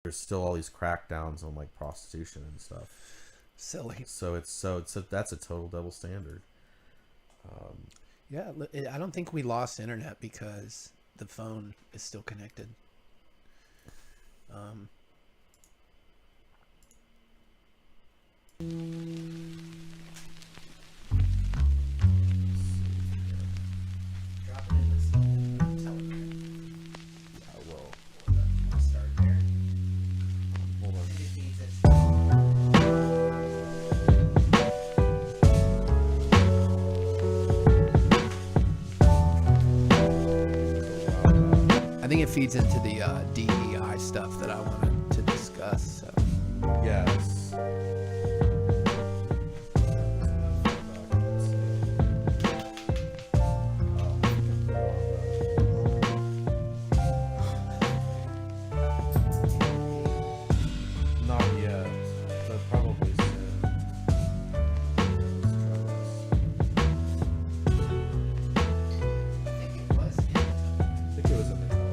there's still all these crackdowns on like prostitution and stuff. Silly. So that's a total double standard. Yeah, I don't think we lost internet because the phone is still connected. Drop it in this Telegram. I will. I'll start there. Hold on. Maybe it feeds it. I think it feeds into the DEI stuff that I wanted to discuss. So. Yes. Not yet, but probably soon. I think it was. I think it was in the Telegram.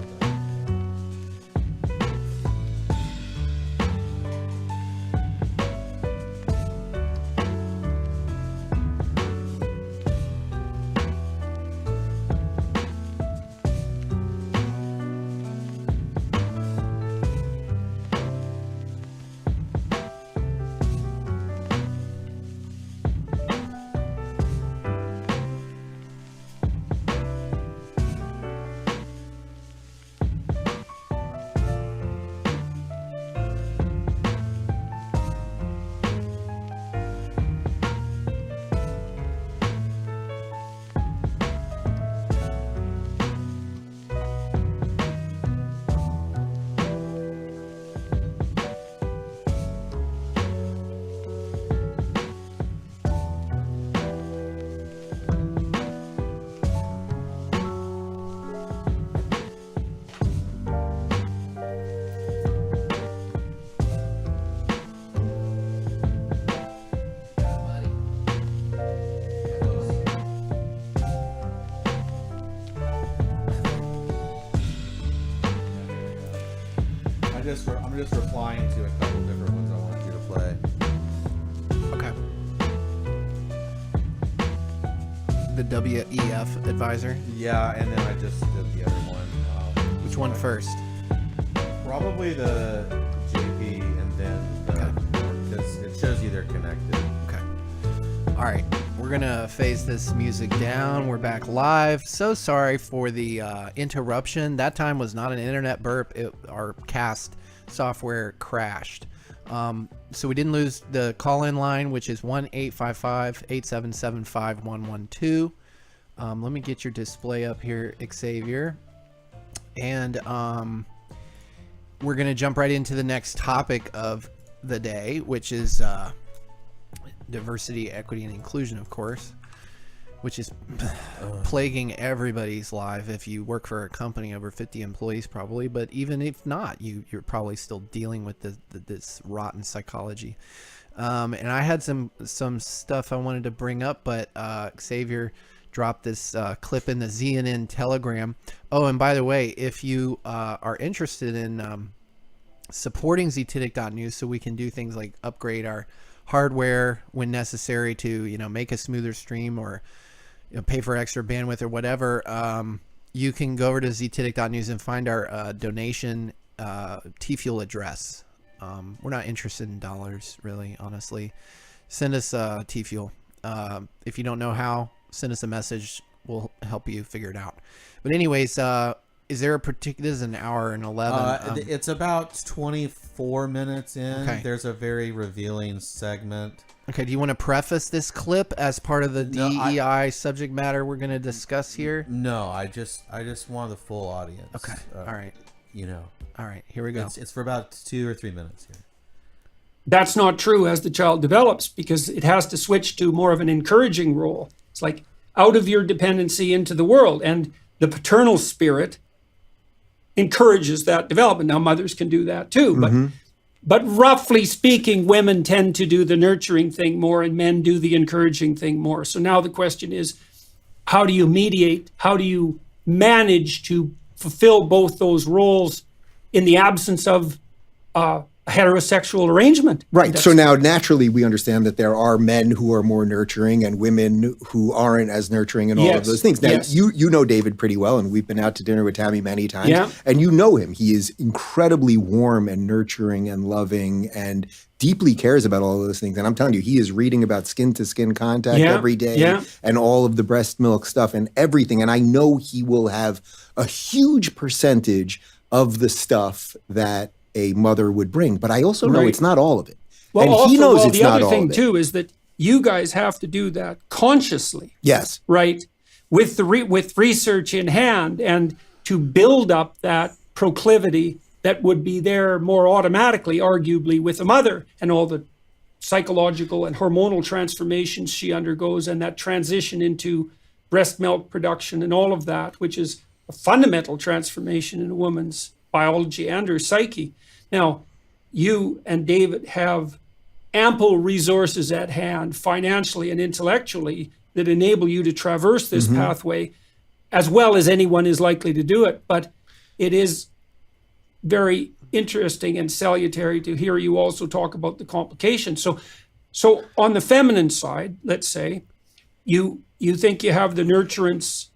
I'm just replying to a couple different ones I want you to play. Okay. The WEF advisor. Yeah, and then I just did the other one. Which one first? Probably the JP and then because it shows you they're connected. Okay. All right. We're going to phase this music down. We're back live. So sorry for the interruption. That time was not an internet burp. Our cast software crashed. So we didn't lose the call-in line, which is 1-855-877-5112. Let me get your display up here, Xavier. And we're going to jump right into the next topic of the day, which is diversity, equity, and inclusion, of course, which is plaguing everybody's life. If you work for a company over 50 employees, probably, but even if not, you're probably still dealing with this rotten psychology. And I had some stuff I wanted to bring up, but Xavier dropped this clip in the ZNN Telegram. Oh, and by the way, if you are interested in supporting Zetetic.news so we can do things like upgrade our hardware when necessary to make a smoother stream or pay for extra bandwidth or whatever, you can go over to Zetetic.news and find our donation T-Fuel address. We're not interested in dollars, really, honestly. Send us T-Fuel. If you don't know how, send us a message. We'll help you figure it out. But anyways, is there a particular? This is an hour and 11. It's about 24 minutes in. Okay. There's a very revealing segment. Okay, do you want to preface this clip as part of the DEI subject matter we're going to discuss here? No, I just want the full audience. Okay, all right. All right, here we go. It's for about 2 or 3 minutes here. That's not true as the child develops, because it has to switch to more of an encouraging role. It's like out of your dependency into the world, and the paternal spirit encourages that development. Now, mothers can do that too, but roughly speaking, women tend to do the nurturing thing more and men do the encouraging thing more. So now the question is, how do you mediate? How do you manage to fulfill both those roles in the absence of a heterosexual arrangement. Right. So now naturally we understand that there are men who are more nurturing and women who aren't as nurturing and all of those things. Now you know David pretty well, and we've been out to dinner with Tammy many times, and you know him. He is incredibly warm and nurturing and loving and deeply cares about all of those things. And I'm telling you, he is reading about skin to skin contact every day and all of the breast milk stuff and everything. And I know he will have a huge percentage of the stuff that a mother would bring, but I also know it's not all of it. Well, and also, he knows it's the not other all thing of it. too is that you guys have to do that consciously. Yes. Right. With with research in hand, and to build up that proclivity that would be there more automatically, arguably, with a mother, and all the psychological and hormonal transformations she undergoes, and that transition into breast milk production and all of that, which is a fundamental transformation in a woman's biology and her psyche. Now, you and David have ample resources at hand, financially and intellectually, that enable you to traverse this pathway as well as anyone is likely to do it. But it is very interesting and salutary to hear you also talk about the complications. So on the feminine side, let's say, you think you have the nurturance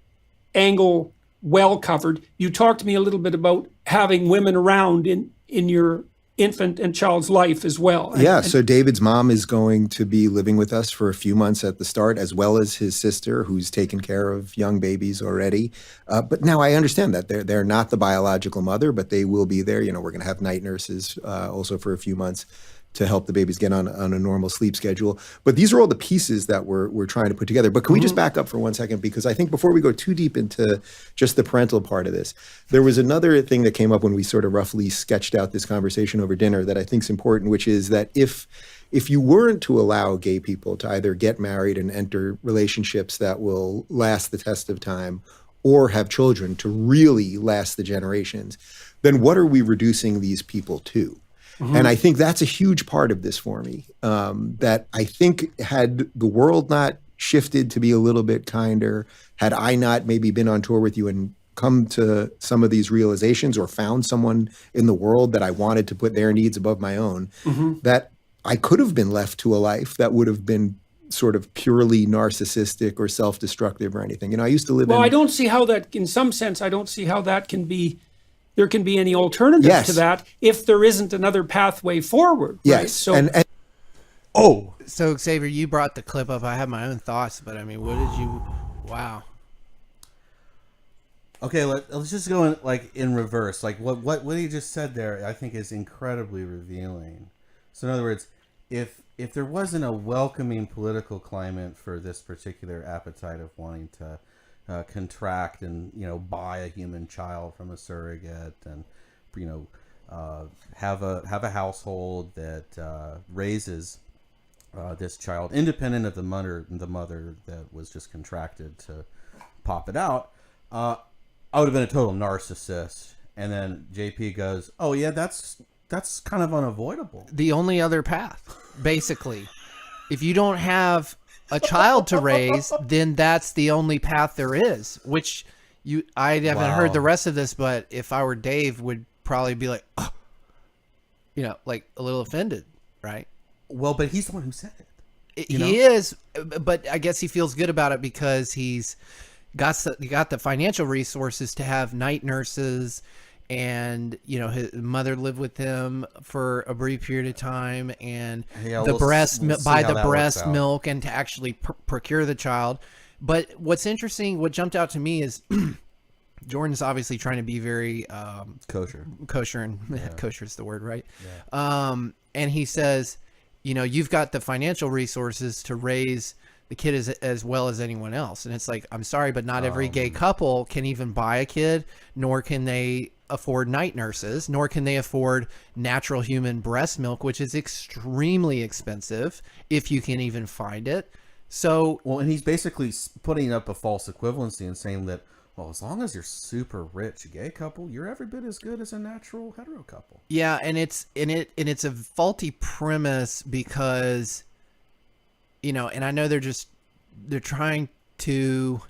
angle well covered. You talked to me a little bit about having women around in your infant and child's life as well. So David's mom is going to be living with us for a few months at the start, as well as his sister, who's taken care of young babies already. But now I understand that they're not the biological mother, but they will be there. You know, we're going to have night nurses also for a few months to help the babies get on a normal sleep schedule. But these are all the pieces that we're trying to put together. But can we just back up for 1 second? Because I think before we go too deep into just the parental part of this, there was another thing that came up when we sort of roughly sketched out this conversation over dinner that I think is important, which is that if you weren't to allow gay people to either get married and enter relationships that will last the test of time, or have children to really last the generations, then what are we reducing these people to? And I think that's a huge part of this for me, that I think had the world not shifted to be a little bit kinder, had I not maybe been on tour with you and come to some of these realizations, or found someone in the world that I wanted to put their needs above my own, that I could have been left to a life that would have been sort of purely narcissistic or self-destructive or anything. You know, I used to live I don't see how that, in some sense, I don't see how that can be, there can be any alternative to that if there isn't another pathway forward. Right? So, So Xavier, you brought the clip up. I have my own thoughts, but I mean, what did you? Wow. Okay, let's just go in reverse. Like what he just said there, I think is incredibly revealing. So in other words, if there wasn't a welcoming political climate for this particular appetite of wanting to contract and buy a human child from a surrogate, and have a household that raises this child independent of the mother that was just contracted to pop it out, I would have been a total narcissist. And then JP goes, "Oh yeah, that's kind of unavoidable. The only other path, basically, if you don't have a child to raise, then that's the only path there is." Which I haven't heard the rest of this, but if I were Dave, would probably be like, oh, like a little offended, right? Well, but he's the one who said it. He is, but I guess he feels good about it because he's got the financial resources to have night nurses, and his mother lived with him for a brief period of time, and the breast milk, and to actually procure the child. But what's interesting, what jumped out to me is Jordan's obviously trying to be very kosher, and kosher is the word, right? And he says, you've got the financial resources to raise the kid as well as anyone else. And it's like, I'm sorry, but not every gay couple can even buy a kid, nor can they afford night nurses, nor can they afford natural human breast milk, which is extremely expensive if you can even find it. So, and he's basically putting up a false equivalency and saying that, well, as long as you're super rich gay couple, you're every bit as good as a natural hetero couple. Yeah, and it's a faulty premise because, and I know they're trying to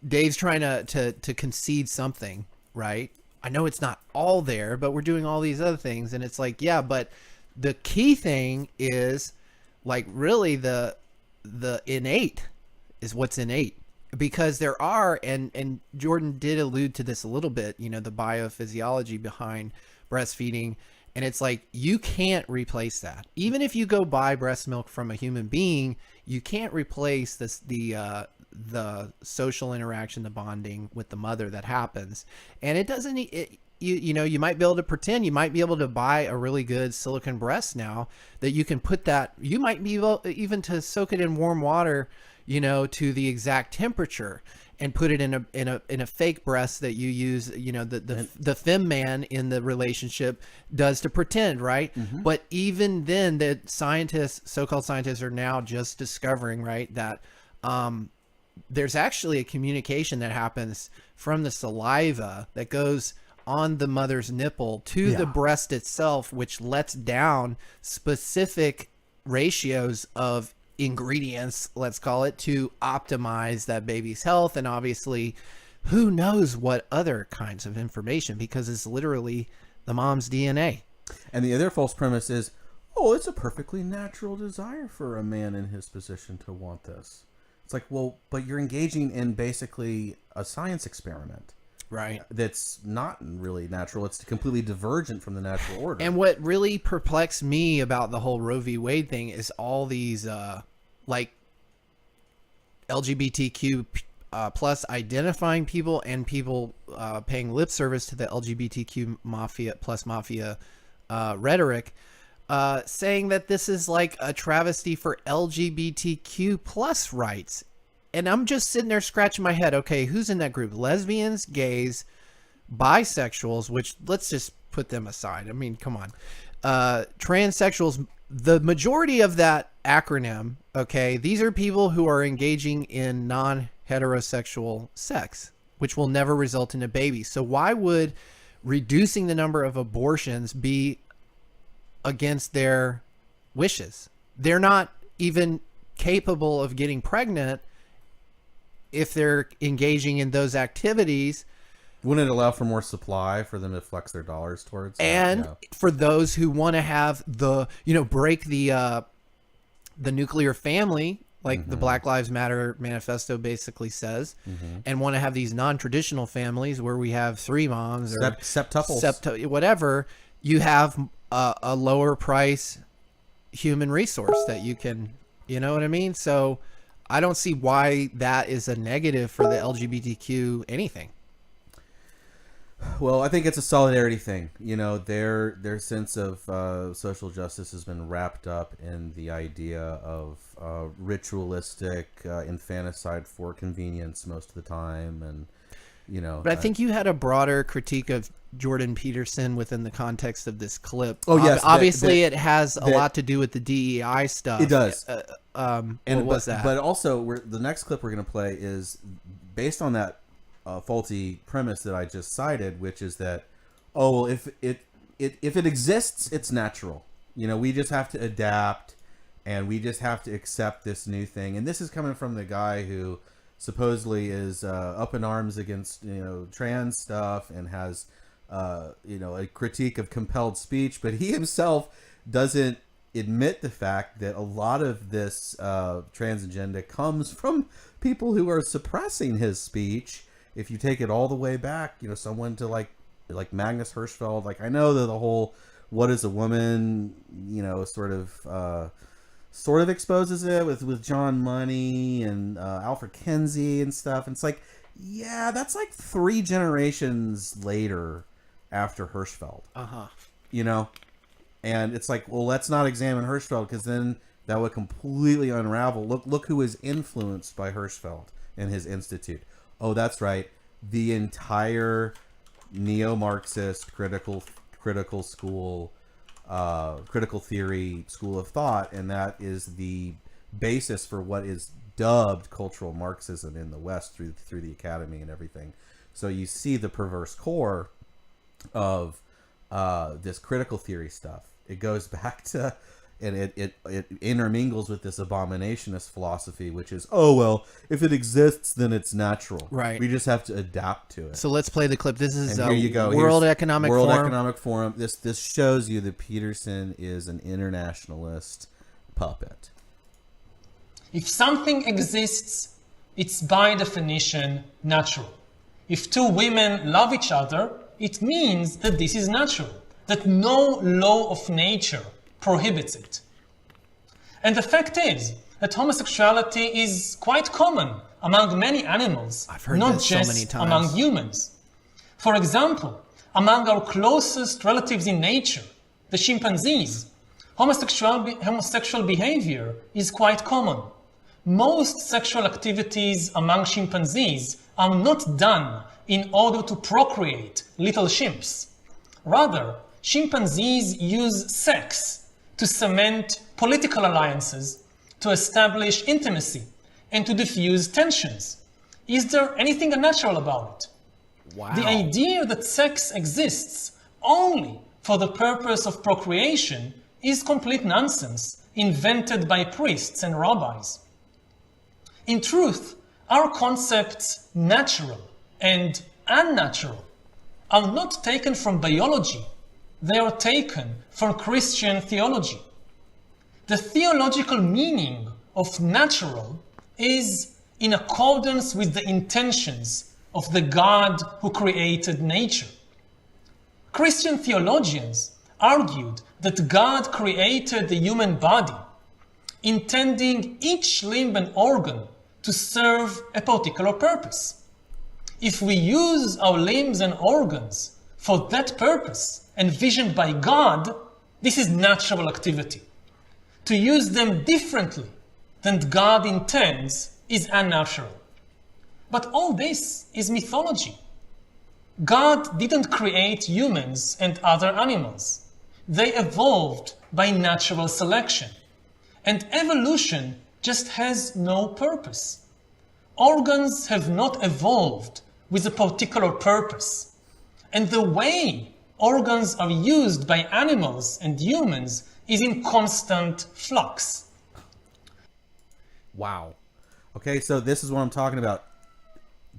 Dave's trying to concede something, right? I know it's not all there, but we're doing all these other things. And it's like, yeah, but the key thing is like really the innate is what's innate, because there are, and Jordan did allude to this a little bit, you know, the biophysiology behind breastfeeding. And it's like, you can't replace that. Even if you go buy breast milk from a human being, you can't replace this, the social interaction, the bonding with the mother that happens. And it doesn't, you know, you might be able to pretend, you might be able to buy a really good silicone breast now that you can put that, you might be able even to soak it in warm water, you know, to the exact temperature, and put it in a fake breast that you use, you know, the femme man in the relationship does to pretend, right? But even then, the scientists, so-called scientists, are now just discovering, right, that there's actually a communication that happens from the saliva that goes on the mother's nipple to the breast itself, which lets down specific ratios of ingredients, let's call it, to optimize that baby's health. And obviously, who knows what other kinds of information, because it's literally the mom's DNA. And the other false premise is, oh, it's a perfectly natural desire for a man in his position to want this. It's like, well, but you're engaging in basically a science experiment. Right. That's not really natural. It's completely divergent from the natural order. And what really perplexed me about the whole Roe v. Wade thing is all these like LGBTQ plus identifying people and people paying lip service to the LGBTQ mafia rhetoric, saying that this is like a travesty for LGBTQ plus rights. And I'm just sitting there scratching my head. Okay, who's in that group? Lesbians, gays, bisexuals, which let's just put them aside. I mean, come on. Transsexuals, the majority of that acronym, okay, these are people who are engaging in non-heterosexual sex, which will never result in a baby. So why would reducing the number of abortions be against their wishes? They're not even capable of getting pregnant. If they're engaging in those activities, wouldn't it allow for more supply for them to flex their dollars towards? And for those who want to have the, you know, break the nuclear family, like the Black Lives Matter manifesto basically says, and want to have these non-traditional families where we have 3 moms or septuples, whatever, you have a lower price human resource that you can, you know what I mean? So I don't see why that is a negative for the LGBTQ anything. Well, I think it's a solidarity thing. You know, their sense of social justice has been wrapped up in the idea of ritualistic infanticide for convenience most of the time, and you know. But I think you had a broader critique of Jordan Peterson within the context of this clip. Oh yes, obviously it has a lot to do with the DEI stuff. It does. What was that? But also, the next clip we're going to play is based on that faulty premise that I just cited, which is that, oh, well, if it exists, it's natural. You know, we just have to adapt, and we just have to accept this new thing. And this is coming from the guy who supposedly is up in arms against, you know, trans stuff and has you know, a critique of compelled speech, but he himself doesn't admit the fact that a lot of this trans agenda comes from people who are suppressing his speech. If you take it all the way back, you know, someone to like Magnus Hirschfeld, like, I know that the whole "what is a woman," you know, sort of exposes it with John Money and Alfred Kinsey and stuff. And it's like, yeah, that's like 3 generations later after Hirschfeld. You know? And it's like, well, let's not examine Hirschfeld, because then that would completely unravel. Look who is influenced by Hirschfeld and his institute. Oh, that's right. The entire neo-Marxist critical school, critical theory school of thought, and that is the basis for what is dubbed cultural Marxism in the West through the academy and everything. So you see the perverse core of this critical theory stuff. It goes back to, and it intermingles with this abominationist philosophy, which is, oh well, if it exists, then it's natural. Right. We just have to adapt to it. So let's play the clip. This is And here you go. World Here's Economic World Forum. Economic Forum. This shows you that Peterson is an internationalist puppet. If something exists, it's by definition natural. If two women love each other, it means that this is natural, that no law of nature prohibits it. And the fact is that homosexuality is quite common among many animals, I've heard not this so just many times. among humans. For example, among our closest relatives in nature, the chimpanzees, homosexual behavior is quite common. Most sexual activities among chimpanzees are not done in order to procreate little chimps. Rather, chimpanzees use sex to cement political alliances, to establish intimacy, and to diffuse tensions. Is there anything unnatural about it? Wow. The idea that sex exists only for the purpose of procreation is complete nonsense, invented by priests and rabbis. In truth, our concepts natural and unnatural are not taken from biology, they are taken from Christian theology. The theological meaning of natural is in accordance with the intentions of the God who created nature. Christian theologians argued that God created the human body, intending each limb and organ to serve a particular purpose. If we use our limbs and organs for that purpose envisioned by God, this is natural activity. To use them differently than God intends is unnatural. But all this is mythology. God didn't create humans and other animals. They evolved by natural selection. And evolution just has no purpose. Organs have not evolved with a particular purpose. And the way organs are used by animals and humans is in constant flux. Wow. Okay, so this is what I'm talking about.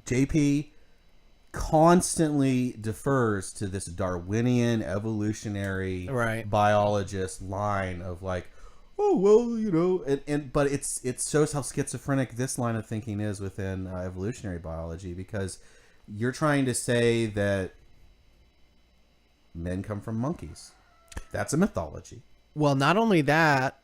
JP constantly defers to this Darwinian evolutionary Right. biologist line of like, oh well, you know, but it shows how schizophrenic this line of thinking is within evolutionary biology, because you're trying to say that men come from monkeys. That's a mythology. Well, not only that,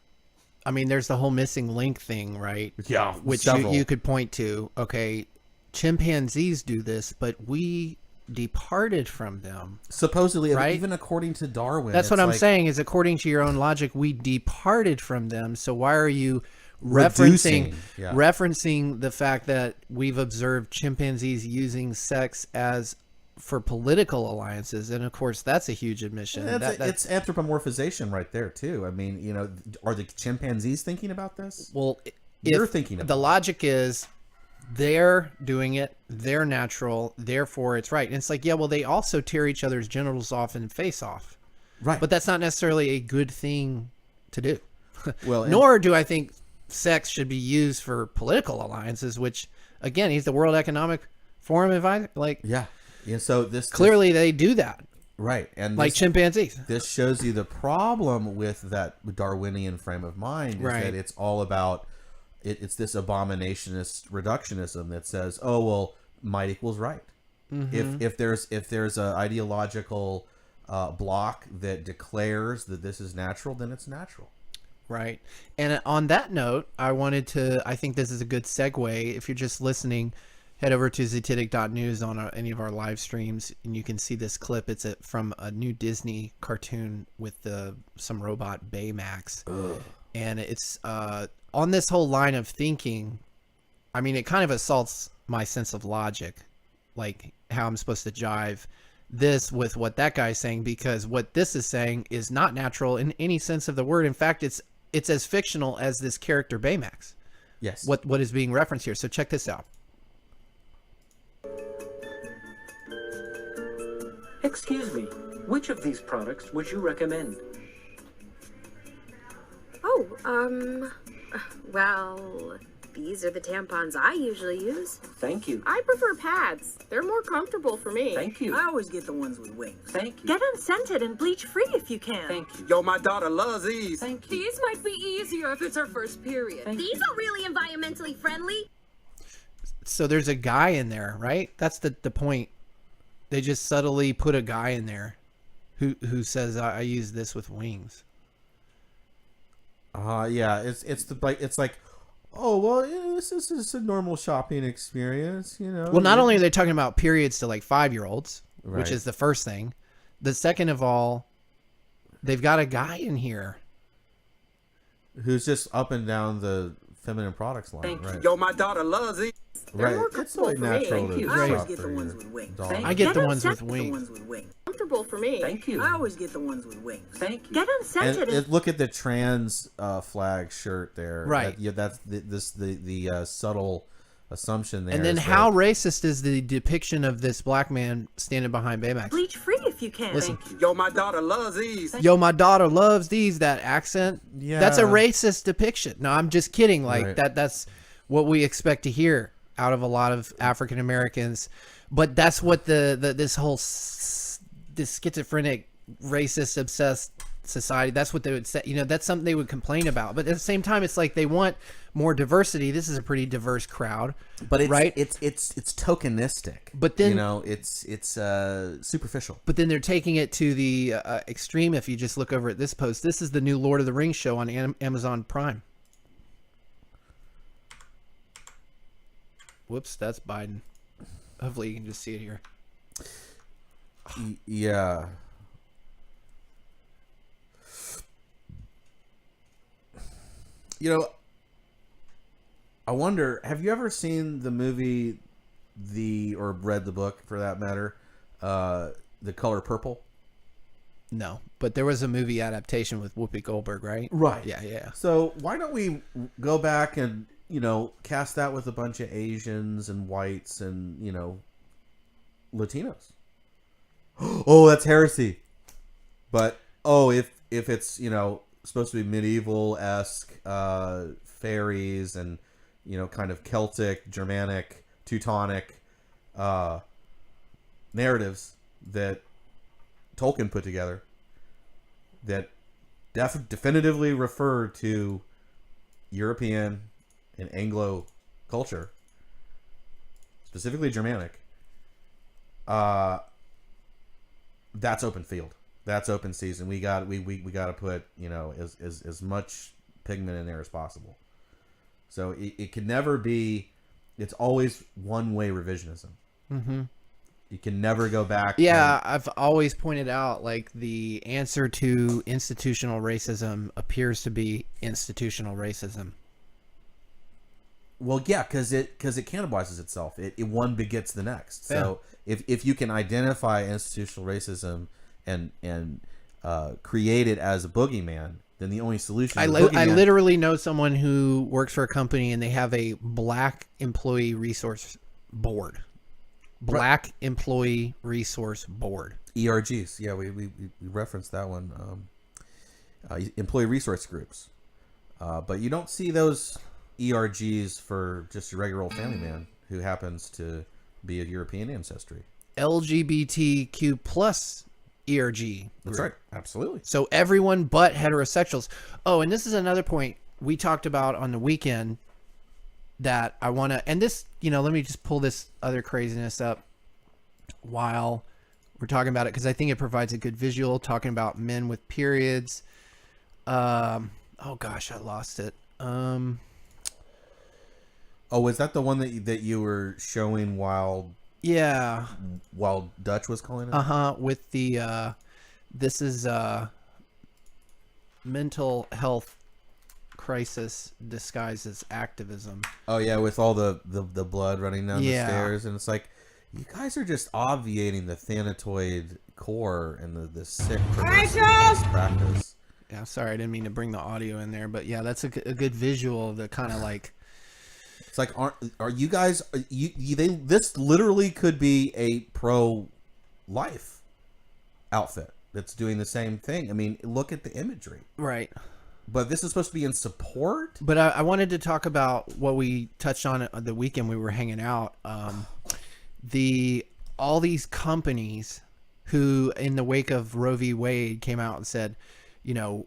I mean, there's the whole missing link thing, right? Yeah, Which several. you could point to. Okay, chimpanzees do this, but we departed from them. Supposedly, Right? even according to Darwin. That's what it's I'm like, saying, is according to your own logic, we departed from them. So why are you Reducing, referencing the fact that we've observed chimpanzees using sex as for political alliances? And of course, that's a huge admission. It's anthropomorphization right there too. I mean, you know, are the chimpanzees thinking about this? well, You're if thinking about the it. logic is they're doing it, they're natural, therefore it's right. And it's like, yeah, well, they also tear each other's genitals off and face off, Right. but that's not necessarily a good thing to do. Well, and- Nor do I think sex should be used for political alliances, which again, he's the World Economic Forum advisor. Like, yeah. Yeah. So this clearly they do that, right, and like this, chimpanzees. this shows you the problem with that Darwinian frame of mind is Right. that it's all about it's this abominationist reductionism that says, oh well, might equals right. Mm-hmm. If there's a ideological block that declares that this is natural, then it's natural. Right. And on that note, I think this is a good segue. If you're just listening, head over to zetetic.news on any of our live streams, and you can see this clip. It's from a new Disney cartoon with some robot Baymax. And it's on this whole line of thinking. I mean, it kind of assaults my sense of logic, like how I'm supposed to jive this with what that guy's saying, because what this is saying is not natural in any sense of the word. In fact, it's as fictional as this character Baymax. Yes. What is being referenced here. So check this out. Excuse me, which of these products would you recommend? Oh, well, these are the tampons I usually use. Thank you. I prefer pads. They're more comfortable for me. Thank you. I always get the ones with wings. Thank you. Get unscented and bleach-free if you can. Thank you. Yo, my daughter loves these. Thank you. These might be easier if it's her first period. These are really environmentally friendly. So there's a guy in there, right? That's the point. They just subtly put a guy in there who says, I use this with wings. Yeah, it's like, oh well, this is just a normal shopping experience, you know. Well, not only are they talking about periods to like 5-year-olds, Right. which is the first thing. The second of all, they've got a guy in here. who's just up and down the feminine products line, Thank you. right? Yo, my daughter loves these. Right. more It's comfortable like for me. natural Thank to you. I always shop get for the ones your with wings. dog. Thank I get Get the ones with unscented. The wings. ones with wings. Comfortable for me. Thank you. I always get the ones with wings. Thank you. Get unscented And look at the trans flag shirt there. Right. That's the subtle assumption there. And then is how that- racist is the depiction of this black man standing behind Baymax? bleach-free if you can. Listen. Thank you. Yo, my daughter loves these. Yo, my daughter loves these. That accent. Yeah. That's a racist depiction. No, I'm just kidding. Like Right. that's what we expect to hear out of a lot of African Americans. But that's what this whole this schizophrenic, racist, obsessed society. That's what they would say. You know, that's something they would complain about. But at the same time, it's like they want more diversity. This is a pretty diverse crowd. But it's right? it's tokenistic. But then- you know, it's superficial. But then they're taking it to the extreme. If you just look over at this post, this is the new Lord of the Rings show on Amazon Prime. Whoops, that's Biden. Hopefully you can just see it here. Yeah. You know, I wonder, have you ever seen the movie or read the book for that matter, The Color Purple? No, but there was a movie adaptation with Whoopi Goldberg, right? Right. Yeah. So why don't we go back and, you know, cast that with a bunch of Asians and whites and, you know, Latinos? Oh, that's heresy. But if it's, you know, supposed to be medieval-esque fairies and, you know, kind of Celtic, Germanic, Teutonic narratives that Tolkien put together that definitively refer to European and Anglo culture, specifically Germanic, that's open field. That's open season. We got to put, you know, as much pigment in there as possible. So it can never be. It's always one-way revisionism. Mm-hmm. You can never go back. Yeah, I've always pointed out, like, the answer to institutional racism appears to be institutional racism. Well, yeah, because it cannibalizes itself. It one begets the next. So if you can identify institutional racism and create it as a boogeyman, then the only solution. I literally know someone who works for a company and they have a black employee resource board. Black Employee Resource Board. ERGs. Yeah, we referenced that one. Employee resource groups. But you don't see those ERGs for just your regular old family man who happens to be of European ancestry. LGBTQ plus ERG. That's right. Absolutely. So everyone but heterosexuals. Oh, and this is another point we talked about on the weekend that I want to, and this, you know, let me just pull this other craziness up while we're talking about it, because I think it provides a good visual, talking about men with periods. Oh gosh, I lost it. Oh, was that the one that you were showing while Dutch was calling it? With the this is mental health crisis disguised as activism. Oh yeah, with all the blood running down the Yeah. stairs, and it's like, you guys are just obviating the thanatoid core and the sick practice. Yeah, sorry, I didn't mean to bring the audio in there, but yeah, that's a good visual of the kind of like. It's like, are you guys? This literally could be a pro-life outfit that's doing the same thing. I mean, look at the imagery. Right. but this is supposed to be in support. But I wanted to talk about what we touched on the weekend we were hanging out. All these companies who, in the wake of Roe v. Wade, came out and said, you know,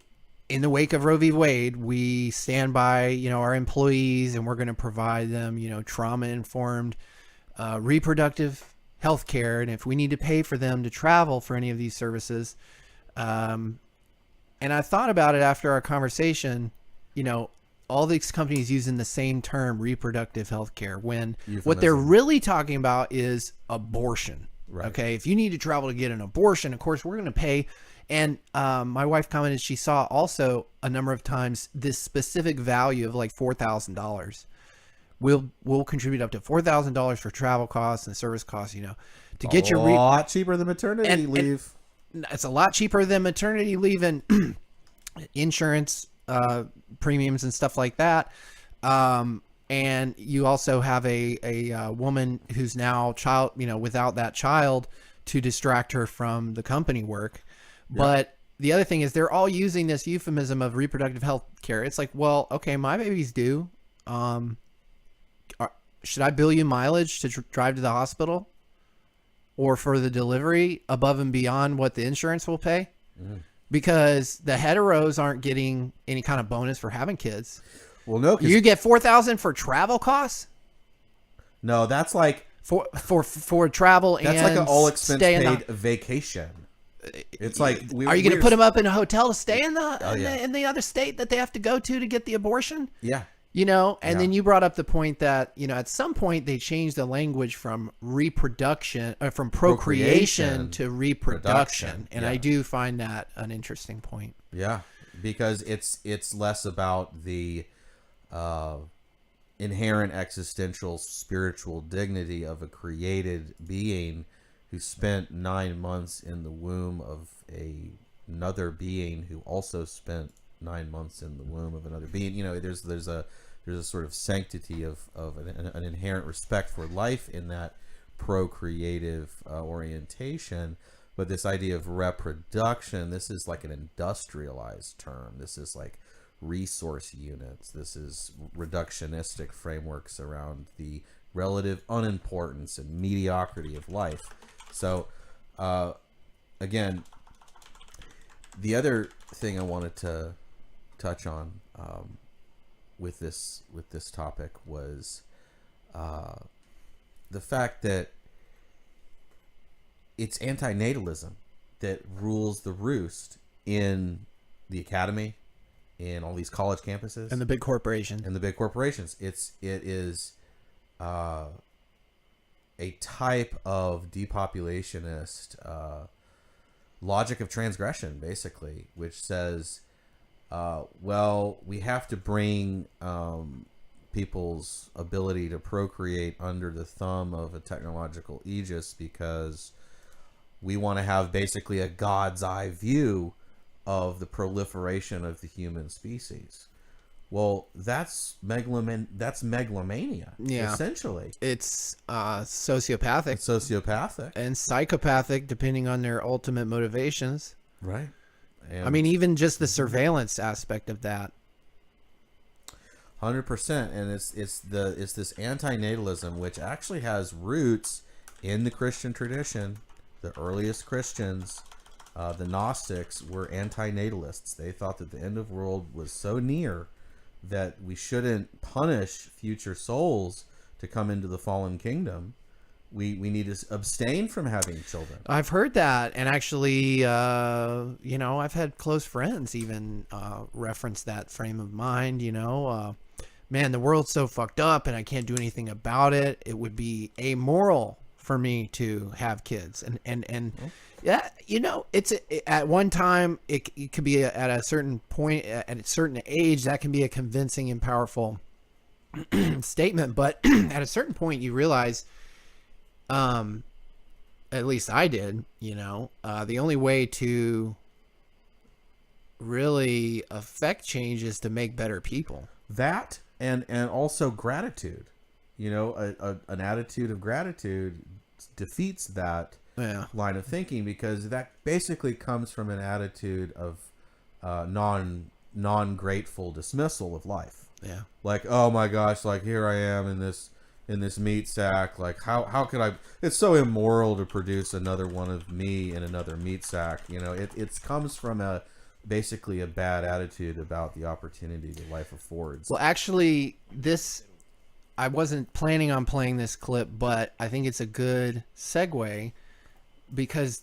in the wake of Roe v. Wade, we stand by, you know, our employees, and we're going to provide them, you know, trauma-informed reproductive health care. And if we need to pay for them to travel for any of these services, and I thought about it after our conversation, you know, all these companies using the same term, reproductive health care, when what they're really talking about is abortion. Right. Okay. If you need to travel to get an abortion, of course, we're going to pay. And my wife commented she saw also a number of times this specific value of like $4,000. We'll contribute up to $4,000 for travel costs and service costs, you know, to get your a lot cheaper than maternity leave. And it's a lot cheaper than maternity leave and insurance premiums and stuff like that. And you also have a woman who's now without that child to distract her from the company work. Yeah. But the other thing is they're all using this euphemism of reproductive health care. It's like, well, okay, my baby's due. Should I bill you mileage to drive to the hospital or for the delivery above and beyond what the insurance will pay? Mm. Because the heteros aren't getting any kind of bonus for having kids. Well, no, you get $4,000 for travel costs. No, that's like for travel. That's and like an all expense paid vacation. It's like, are you going to put them up in a hotel to stay in the other state that they have to go to get the abortion? Yeah. You know, and then you brought up the point that, you know, at some point they changed the language from reproduction or from procreation to reproduction. And I do find that an interesting point. Yeah, because it's less about the inherent existential spiritual dignity of a created being who spent 9 months in the womb of another being who also spent 9 months in the womb of another being. You know, there's a sort of sanctity of an inherent respect for life in that procreative orientation. But this idea of reproduction, this is like an industrialized term. This is like resource units. This is reductionistic frameworks around the relative unimportance and mediocrity of life. So, again, the other thing I wanted to touch on with this topic was the fact that it's antinatalism that rules the roost in the academy, in all these college campuses, and the big corporations. It is a type of depopulationist logic of transgression, basically, which says, well, we have to bring people's ability to procreate under the thumb of a technological aegis because we want to have basically a God's eye view of the proliferation of the human species. Well, that's megalomania. Yeah, essentially, it's sociopathic. It's sociopathic and psychopathic, depending on their ultimate motivations. Right. And I mean, even just the surveillance aspect of that. 100%, and it's this antinatalism which actually has roots in the Christian tradition. The earliest Christians, the Gnostics, were antinatalists. They thought that the end of the world was so near that we shouldn't punish future souls to come into the fallen kingdom. We need to abstain from having children. I've heard that, and actually, you know, I've had close friends even reference that frame of mind. You know, man, the world's so fucked up, and I can't do anything about it. It would be amoral for me to have kids, and yeah, you know, at one time it could be at a certain point, at a certain age, that can be a convincing and powerful statement, but at a certain point you realize, at least I did, you know, the only way to really affect change is to make better people. That and also gratitude. You know, an attitude of gratitude defeats that line of thinking, because that basically comes from an attitude of non-grateful dismissal of life. Yeah. Like, oh my gosh, like here I am in this meat sack. Like how could I? It's so immoral to produce another one of me in another meat sack. You know, it comes from basically a bad attitude about the opportunity that life affords. Well, actually, I wasn't planning on playing this clip, but I think it's a good segue because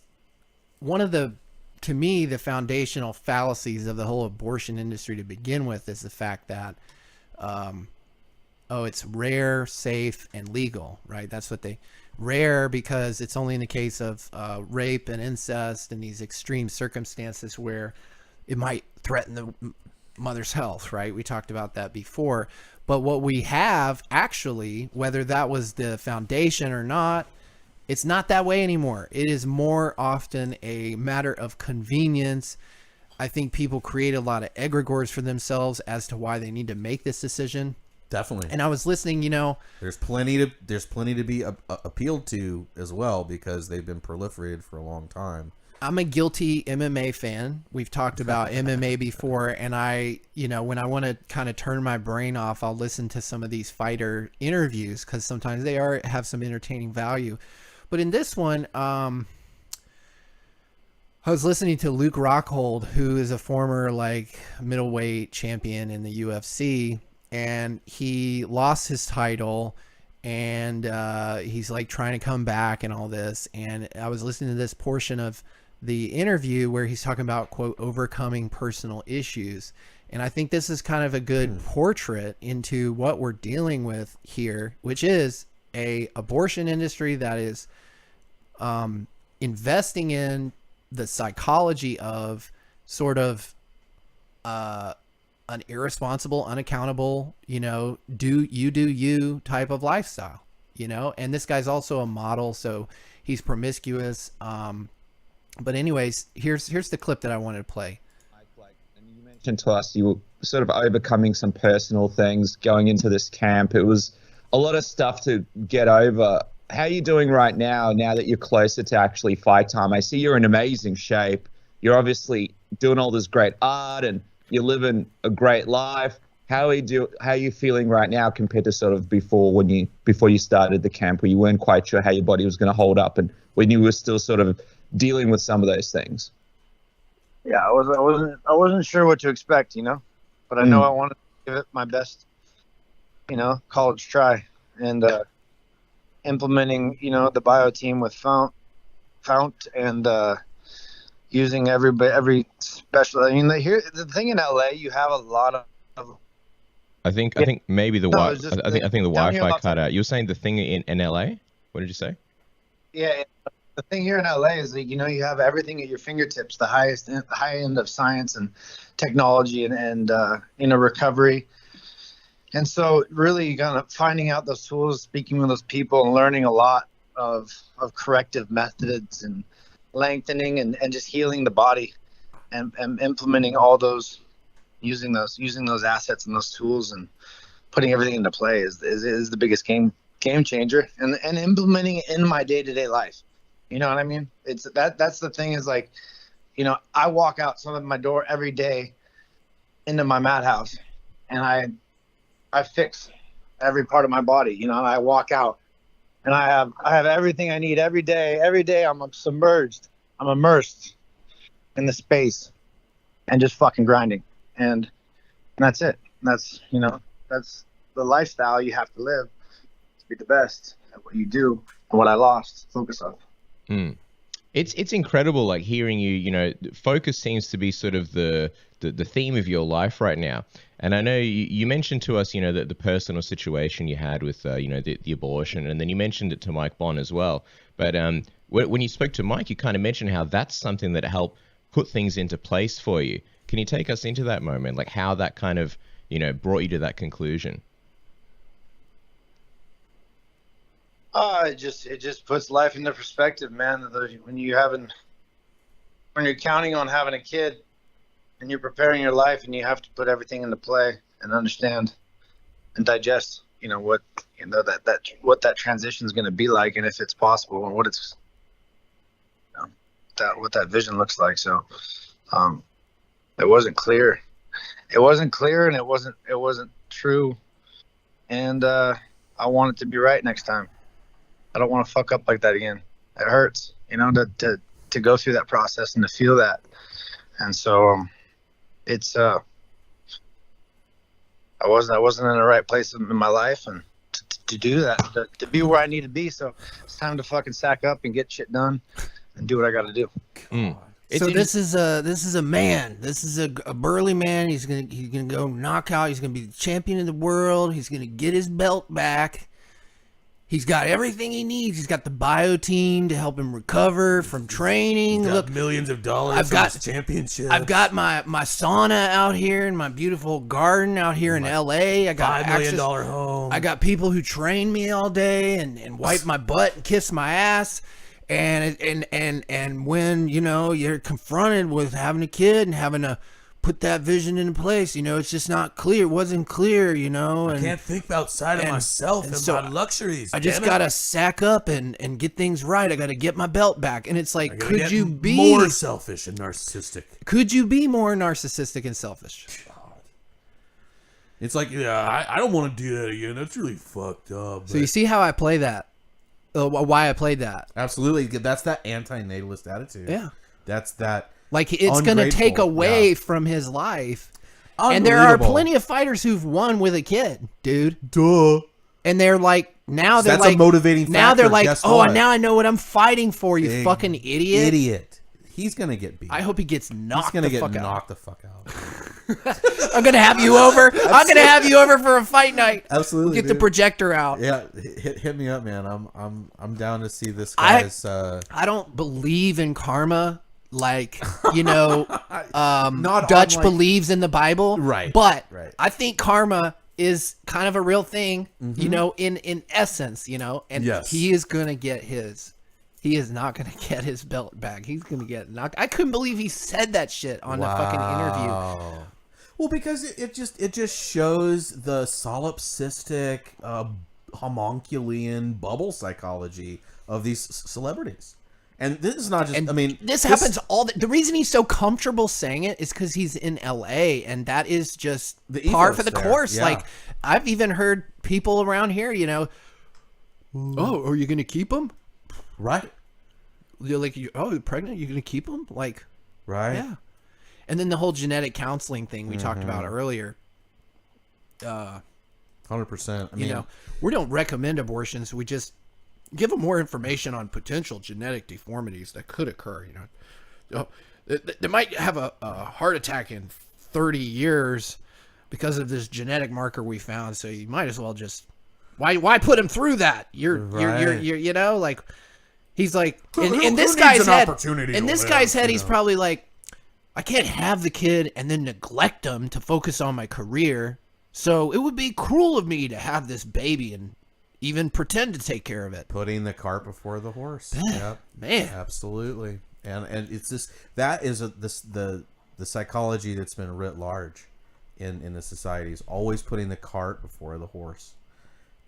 to me, the foundational fallacies of the whole abortion industry to begin with is the fact that, it's rare, safe, and legal, right? That's what rare because it's only in the case of rape and incest and these extreme circumstances where it might threaten the mother's health, right? We talked about that before. But what we have actually, whether that was the foundation or not, it's not that way anymore. It is more often a matter of convenience. I think people create a lot of egregores for themselves as to why they need to make this decision. Definitely. And I was listening, there's plenty to be appealed to as well because they've been proliferated for a long time. I'm a guilty MMA fan. We've talked about MMA before, and when I want to kind of turn my brain off, I'll listen to some of these fighter interviews because sometimes they have some entertaining value. But in this one, I was listening to Luke Rockhold, who is a former middleweight champion in the UFC, and he lost his title. And he's trying to come back and all this. And I was listening to this portion of the interview where he's talking about, quote, overcoming personal issues. And I think this is kind of a good portrait into what we're dealing with here, which is a abortion industry that is investing in the psychology of sort of an irresponsible, unaccountable, do you type of lifestyle, and this guy's also a model, so he's promiscuous. But anyways, here's the clip that I wanted to play. And you mentioned to us you were sort of overcoming some personal things going into this camp. It was a lot of stuff to get over. How are you doing right now that you're closer to actually fight time? I see you're in amazing shape. You're obviously doing all this great art and you're living a great life. How are you feeling right now compared to sort of before you started the camp where you weren't quite sure how your body was going to hold up and when you were still sort of dealing with some of those things? Yeah, I wasn't sure what to expect, but I know I wanted to give it my best, college try, and implementing, the bio team with Fount and using every special. I mean, the thing in LA, you have a lot of. I think maybe the I think the Wi-Fi cut out. You were saying the thing in LA. What did you say? Yeah, the thing here in LA is that you have everything at your fingertips, the high end of science and technology and recovery. And so really kind of finding out those tools, speaking with those people and learning a lot of corrective methods and lengthening and just healing the body and implementing all those, using those assets and those tools and putting everything into play is the biggest game changer and implementing it in my day-to-day life. You know what I mean? It's that's the thing is I walk outside of my door every day into my madhouse and I fix every part of my body, and I walk out and I have everything I need every day. Every day I'm submerged. I'm immersed in the space and just fucking grinding. And that's it. That's the lifestyle you have to live to be the best at what you do and what I lost focus on. It's incredible, hearing you. Focus seems to be sort of the theme of your life right now. And I know you mentioned to us, the personal situation you had with, the abortion, and then you mentioned it to Mike Bond as well. But when you spoke to Mike, you kind of mentioned how that's something that helped put things into place for you. Can you take us into that moment, how that kind of, brought you to that conclusion? It just puts life into perspective, man. When you're counting on having a kid and you're preparing your life and you have to put everything into play and understand and digest, what that transition is going to be like and if it's possible and what it's, what that vision looks like. So, it wasn't clear. it wasn't clear and it wasn't true. And I want it to be right next time. I don't want to fuck up like that again. It hurts, to go through that process and to feel that. And so it's I wasn't in the right place in my life, and to do that, to be where I need to be. So it's time to fucking sack up and get shit done and do what I got to do. So this is a man. This is a burly man. He's gonna go knock out. He's gonna be the champion of the world. He's gonna get his belt back. He's got everything he needs. He's got the bio team to help him recover from training. Look, Look, millions of dollars. I've got championship. I've got my sauna out here in my beautiful garden out here in LA. I got $5 million home. I got people who train me all day and wipe my butt and kiss my ass. And when you're confronted with having a kid and having to put that vision into place, it's just not clear. It wasn't clear, and I can't think outside of myself and so my luxuries. I just gotta sack up and get things right. I gotta get my belt back. And it's like, could you be more selfish and narcissistic? Could you be more narcissistic and selfish? It's like, I don't want to do that again. That's really fucked up. So you see how I play that? Why I played that? Absolutely. That's that anti-natalist attitude. Yeah. That's that. Like, it's going to take away from his life. And there are plenty of fighters who've won with a kid, dude. Duh. And they're like, now they're that's like, a motivating factor. Now they're like, Guess oh, what? now I know what I'm fighting for, you fucking idiot. Idiot. He's going to get beat. I hope he gets knocked the fuck out. knocked the fuck out. I'm going to have you over. I'm going to have you over for a fight night. Absolutely. Get the projector out. Yeah, hit me up, man. I'm down to see this guy's I don't believe in karma. Like, Not Dutch unlike- believes in the Bible. Right, But right. I think karma is kind of a real thing, in essence, and Yes. he is going to get his. He is not going to get his belt back. He's going to get knocked. I couldn't believe he said that shit on the fucking interview. Well, because it just shows the solipsistic, homunculian bubble psychology of these celebrities. And this is not just, This happens all the reason he's so comfortable saying it is because he's in LA, and that is just The par ethos for the there, course. yeah. Like, I've even heard people around here, oh, are you going to keep him? Right. You're like, oh, you're pregnant? You're going to keep him? Like, Right. yeah. And then the whole genetic counseling thing we talked about earlier. 100%. We don't recommend abortions. We just give them more information on potential genetic deformities that could occur. They might have a heart attack in 30 years because of this genetic marker we found. So you might as well just why put him through that? You're like, he's like, in this guy's head. In this guy's head, he's probably like, I can't have the kid and then neglect him to focus on my career. So it would be cruel of me to have this baby and even pretend to take care of it. Putting the cart before the horse. Yep. Man. Absolutely. And it's just, that is the psychology that's been writ large in the society, is always putting the cart before the horse.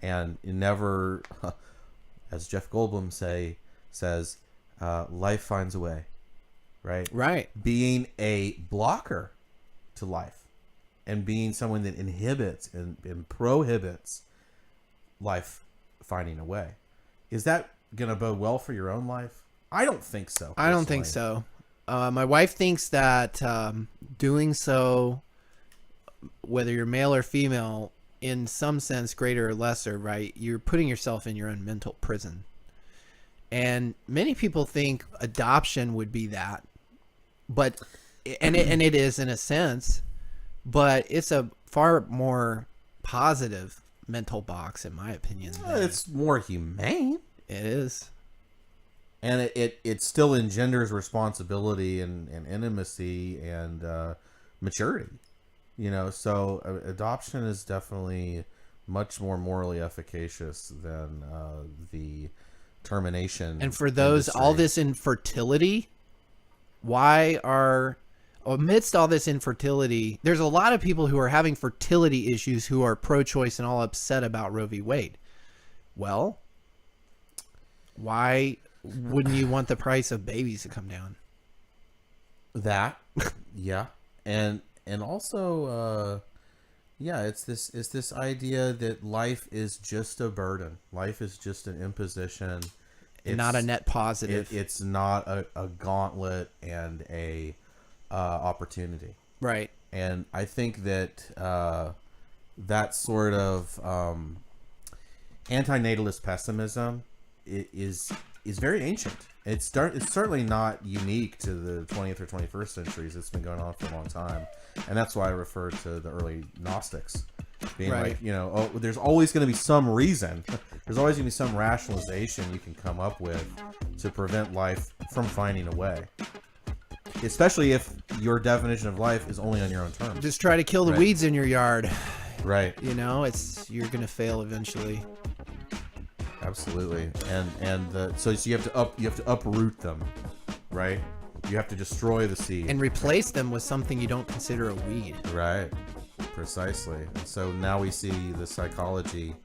And it never, as Jeff Goldblum says, life finds a way. Right. Being a blocker to life and being someone that inhibits and prohibits life finding a way. Is that going to bode well for your own life? I don't think so. I don't think so. My wife thinks that doing so, whether you're male or female, in some sense, greater or lesser, right, you're putting yourself in your own mental prison. And many people think adoption would be that. But and it is in a sense, but it's a far more positive mental box, in my opinion. It's more humane. It is, and it still engenders responsibility and intimacy and maturity. So adoption is definitely much more morally efficacious than the termination. And for those industry. all this infertility. Why are, amidst all this infertility, there's a lot of people who are having fertility issues who are pro-choice and all upset about Roe v. Wade. Well, why wouldn't you want the price of babies to come down? That, yeah. And and also it's this idea that life is just a burden. Life is just an imposition. It's not a net positive. It's not a gauntlet and a opportunity. Right. And I think that that sort of antinatalist pessimism is very ancient. It's certainly not unique to the 20th or 21st centuries. It's been going on for a long time, and that's why I refer to the early Gnostics being like, there's always going to be some reason, there's always going to be some rationalization you can come up with to prevent life from finding a way. Especially if your definition of life is only on your own terms. Just try to kill the weeds in your yard. Right. You're gonna fail eventually. Absolutely. So you have to uproot them, right? You have to destroy the seed and replace them with something you don't consider a weed. Right. Precisely. And so now we see the psychology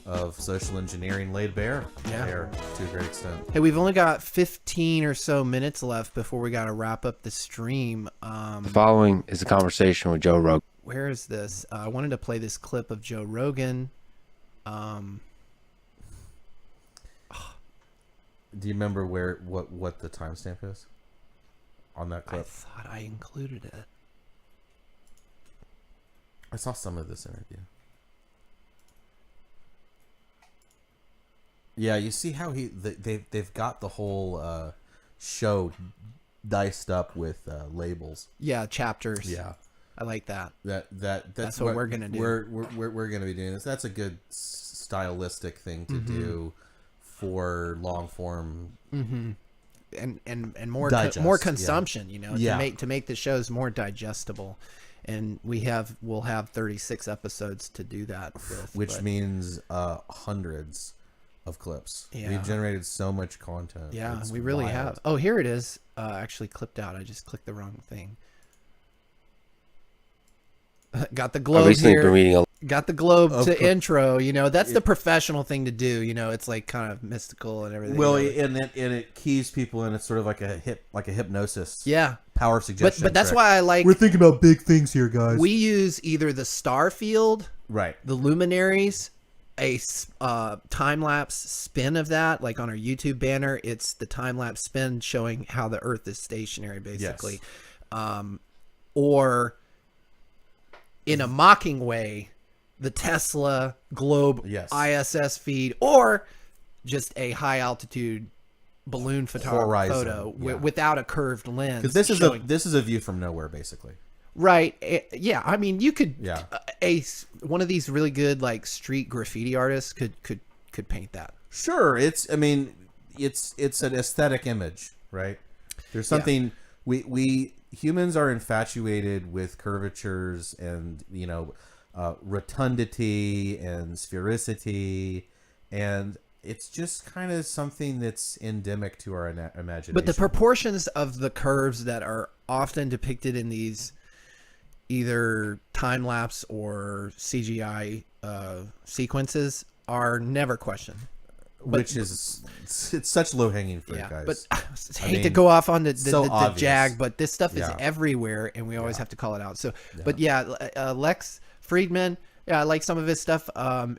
of social engineering laid bare there to a great extent. Hey, we've only got 15 or so minutes left before we got to wrap up the stream. The following is a conversation with Joe Rogan. Where is this? I wanted to play this clip of Joe Rogan. Do you remember what the timestamp is on that clip? I thought I included it. I saw some of this interview. Yeah, you see how they've got the whole show diced up with labels. Yeah, chapters. Yeah, I like that. That's what we're gonna do. We're gonna be doing this. That's a good stylistic thing to do for long form. Mm-hmm. And more more consumption. To make the shows more digestible. And we'll have 36 episodes to do that with, which means hundreds of clips. Yeah. We've generated so much content. Yeah, it's we really wild. have. Oh, here it is. Actually clipped out. I just clicked the wrong thing. Got the globe here. Got the globe to intro. That's the professional thing to do. It's like kind of mystical and everything. Well, and it keys people in. It's sort of like a hypnosis. Yeah. Power suggestion. But that's why I like. We're thinking about big things here, guys. We use either the star field, right, the luminaries, a time lapse spin of that, like on our YouTube banner. It's the time lapse spin showing how the Earth is stationary, basically, or in a mocking way, the Tesla globe ISS feed, or just a high altitude balloon photo without a curved lens. Because this is a view from nowhere, basically. Right. Yeah. I mean, you could. Yeah. One of these really good like street graffiti artists could paint that. Sure. It's an aesthetic image, right? There's something we humans are infatuated with curvatures and rotundity and sphericity, and it's just kind of something that's endemic to our imagination. But the proportions of the curves that are often depicted in these either time lapse or CGI sequences are never questioned. Which is it's such low hanging fruit, guys. But I hate to go off on the jag, but this stuff is everywhere, and we always have to call it out. So, but Lex Friedman. Yeah, I like some of his stuff.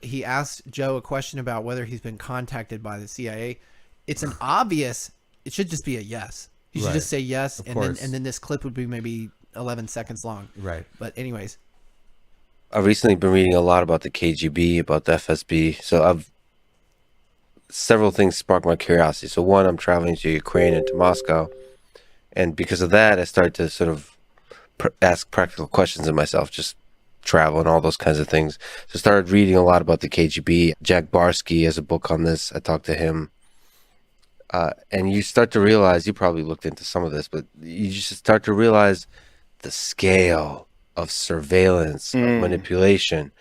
He asked Joe a question about whether he's been contacted by the CIA. It's an obvious. It should just be a yes. You should just say yes, and then this clip would be maybe 11 seconds long. Right. But anyways, I've recently been reading a lot about the KGB, about the FSB. So several things sparked my curiosity. So one, I'm traveling to Ukraine and to Moscow, and because of that, I started to sort of ask practical questions of myself. Just travel and all those kinds of things. So I started reading a lot about the KGB. Jack Barsky has a book on this. I talked to him. And you start to realize, you probably looked into some of this, but you just start to realize the scale of surveillance, of manipulation.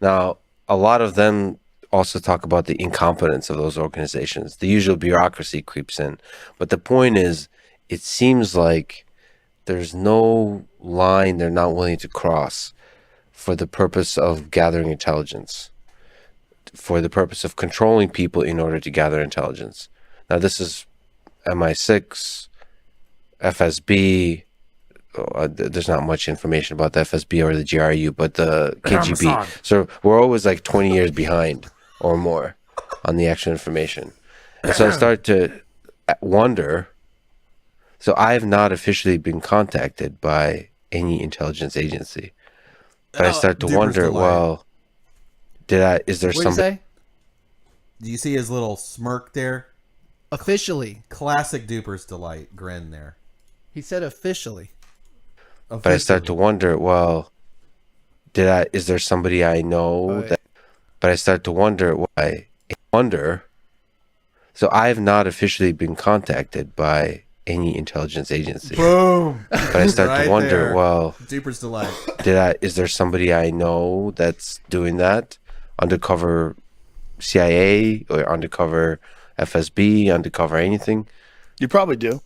Now, a lot of them also talk about the incompetence of those organizations. The usual bureaucracy creeps in. But the point is, it seems like there's no line they're not willing to cross for the purpose of gathering intelligence, for the purpose of controlling people in order to gather intelligence. Now, this is MI6, FSB, there's not much information about the FSB or the GRU, but the KGB. So we're always like 20 years behind or more on the actual information. And so I start to wonder. So I have not officially been contacted by any intelligence agency, but I start to wonder. Well, is there What somebody? say? Do you see his little smirk there? Officially. Classic Duper's delight grin there. He said officially. But I start to wonder. Well, is there somebody I know that? But I start to wonder why. So I have not officially been contacted by any intelligence agency. Boom. But I start to wonder. There. Well, Duper's delight. Is there somebody I know that's doing that? Undercover CIA or undercover FSB, undercover anything? You probably do.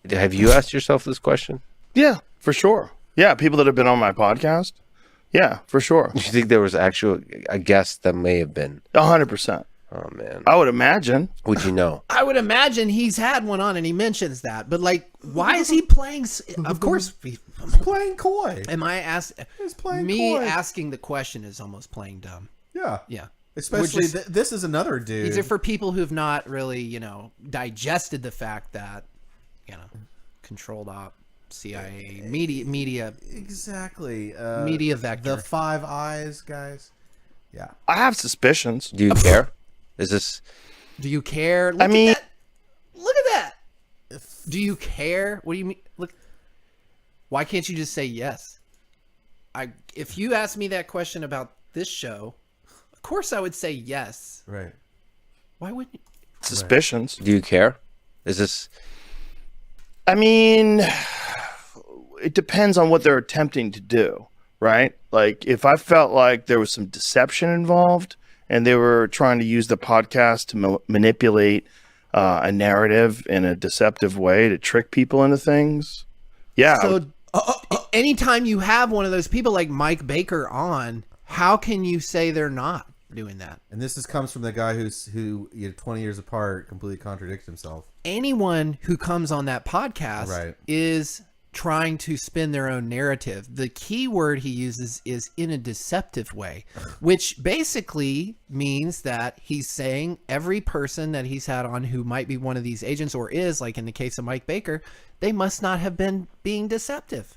Have you asked yourself this question? Yeah, for sure. Yeah, people that have been on my podcast. Yeah, for sure. You think there was a guest that may have been? 100%. Oh, man. I would imagine. Would you know? I would imagine he's had one on and he mentions that. But, like, why is he playing? Of course, he's playing coy. Am I asking? He's playing me coy. asking the question is almost playing dumb. Yeah. Yeah. Especially, this is another dude. These are for people who've not really, digested the fact that, controlled op, CIA, media. Exactly. Media vector. The Five Eyes, guys. Yeah. I have suspicions. Do you care? Is this... Do you care? Look at that. Do you care? What do you mean? Look. Why can't you just say yes? If you asked me that question about this show, of course I would say yes. Right. Why wouldn't you? Suspicions. Do you care? Is this... I mean, it depends on what they're attempting to do, right? Like, if I felt like there was some deception involved and they were trying to use the podcast to manipulate a narrative in a deceptive way to trick people into things, yeah. So, anytime you have one of those people like Mike Baker on, how can you say they're not doing that? And this comes from the guy who 20 years apart completely contradicts himself. Anyone who comes on that podcast is trying to spin their own narrative. The key word he uses is in a deceptive way, which basically means that he's saying every person that he's had on who might be one of these agents or is, like in the case of Mike Baker, they must not have been being deceptive.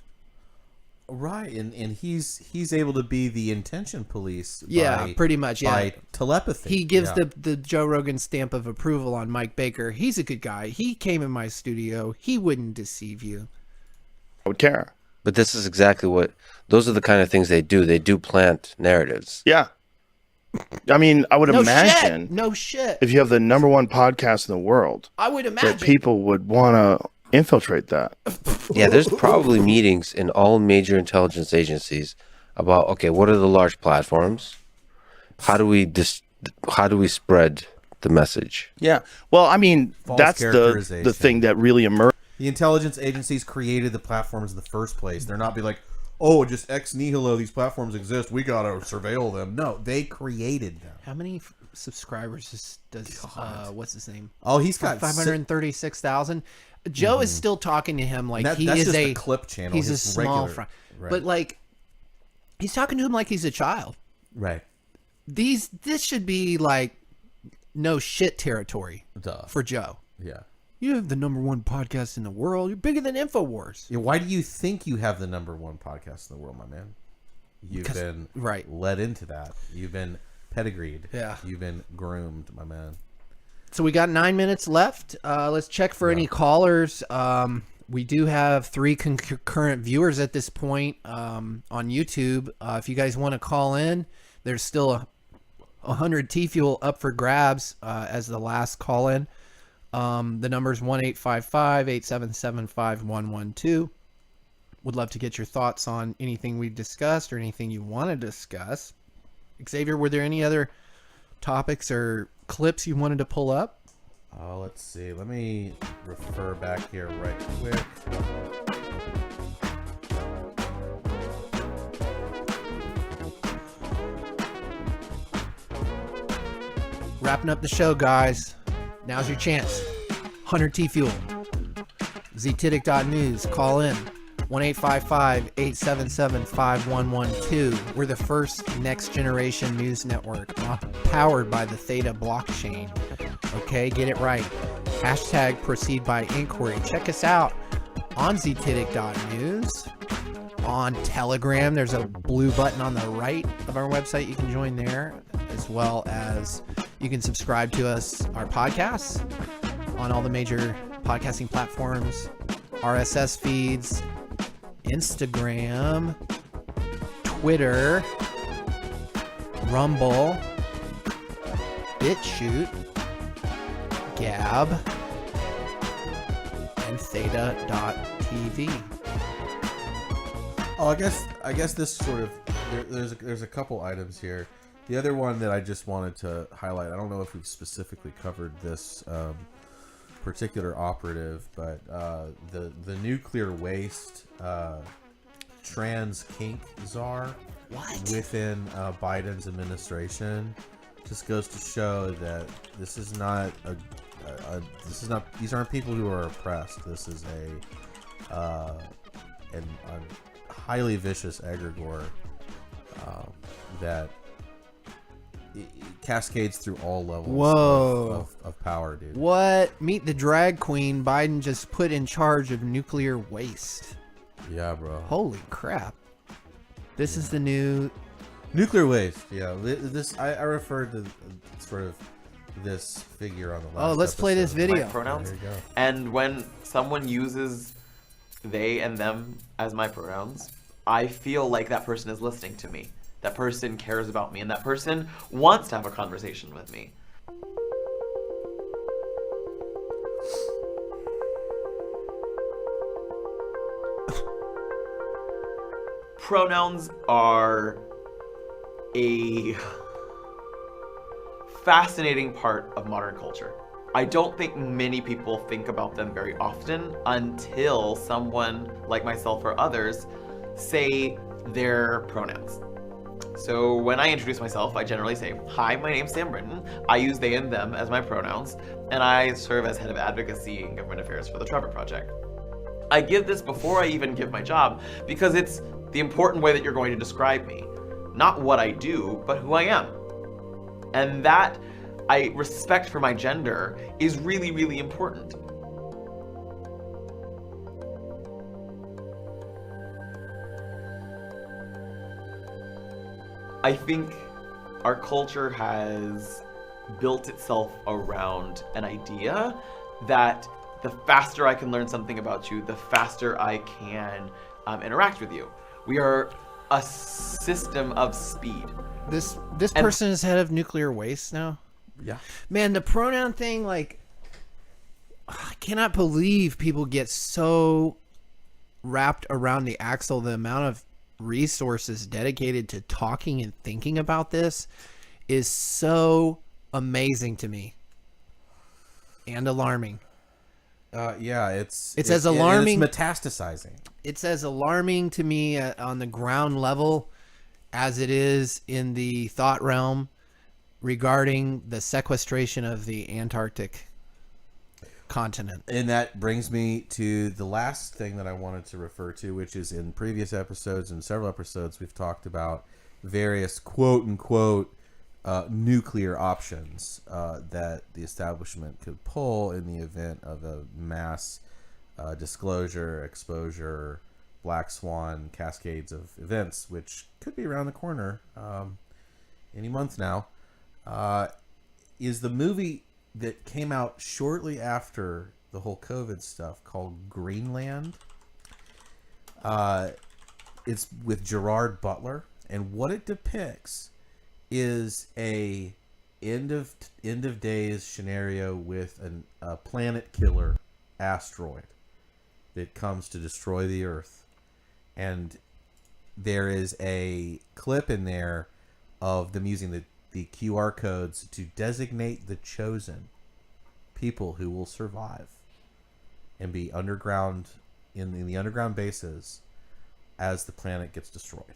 Right, and he's able to be the intention police. Yeah, pretty much. Yeah, by telepathy. He gives the Joe Rogan stamp of approval on Mike Baker. He's a good guy. He came in my studio. He wouldn't deceive you. I would care. But this is exactly those are the kind of things they do. They do plant narratives. Yeah. I mean, I would imagine. No shit. If you have the #1 podcast in the world, I would imagine that people would want to infiltrate that. Yeah, there's probably meetings in all major intelligence agencies about, okay, what are the large platforms? How do we spread the message? Yeah. Well, I mean, False that's the thing that really emerged. The intelligence agencies created the platforms in the first place. They're not be like, oh, just ex nihilo, these platforms exist, we gotta surveil them. No, they created them. How many subscribers does what's his name? Oh, he's got 536,000. Joe is still talking to him like that's just a the clip channel. He's a small fry, but like he's talking to him like he's a child. Right. This should be like no shit territory for Joe. Yeah. You have the #1 podcast in the world. You're bigger than InfoWars. Yeah, why do you think you have the #1 podcast in the world, my man? You've been led into that. You've been pedigreed. Yeah. You've been groomed, my man. So we got 9 minutes left. Let's check for any callers. We do have 3 concurrent viewers at this point on YouTube. If you guys want to call in, there's still 100 T-Fuel up for grabs as the last call in. The number is 1-855-877-5112. Would love to get your thoughts on anything we've discussed or anything you want to discuss. Xavier, were there any other topics or clips you wanted to pull up? Let's see. Let me refer back here right quick. Wrapping up the show, guys. Now's your chance. 100 T-Fuel. Zetetic.news. Call in. 1-855-877-5112. We're the first next generation news network powered by the Theta blockchain. Okay, get it right. Hashtag proceed by inquiry. Check us out on Zetetic.news. On Telegram, there's a blue button on the right of our website. You can join there, as well as you can subscribe to us, our podcasts, on all the major podcasting platforms, RSS feeds, Instagram, Twitter, Rumble, BitChute, Gab, and Theta.tv. Oh, I guess this sort of there's a couple items here. The other one that I just wanted to highlight, I don't know if we've specifically covered this particular operative, but the nuclear waste trans kink czar within Biden's administration just goes to show that this is not these aren't people who are oppressed. This is a highly vicious egregore that it cascades through all levels of power, dude. What? Meet the drag queen Biden just put in charge of nuclear waste. Yeah, bro. Holy crap. This is the new... Nuclear waste, yeah. This I referred to sort of this figure on the last let's play this video. My pronouns. There you go. And when someone uses they and them as my pronouns, I feel like that person is listening to me. That person cares about me, and that person wants to have a conversation with me. Pronouns are a fascinating part of modern culture. I don't think many people think about them very often until someone like myself or others say their pronouns. So when I introduce myself, I generally say, "Hi, my name's Sam Britton. I use they and them as my pronouns, and I serve as head of advocacy and government affairs for the Trevor Project." I give this before I even give my job because it's the important way that you're going to describe me. Not what I do, but who I am. And that I respect for my gender is really, really important. I think our culture has built itself around an idea that the faster I can learn something about you, the faster I can interact with you. We are a system of speed. This person is head of nuclear waste now? Yeah. Man, the pronoun thing, like, I cannot believe people get so wrapped around the axle. The amount of resources dedicated to talking and thinking about this is so amazing to me and alarming. Yeah, it's as alarming. It's metastasizing. It's as alarming to me on the ground level as it is in the thought realm regarding the sequestration of the Antarctic continent. And that brings me to the last thing that I wanted to refer to, which is in previous episodes and several episodes we've talked about various quote unquote nuclear options that the establishment could pull in the event of a mass disclosure, exposure, black swan cascades of events, which could be around the corner any month now. Is the movie that came out shortly after the whole COVID stuff called Greenland. It's with Gerard Butler, and what it depicts is a end of days scenario with a planet killer asteroid that comes to destroy the Earth, and there is a clip in there of them using the QR codes to designate the chosen people who will survive and be underground in the underground bases as the planet gets destroyed.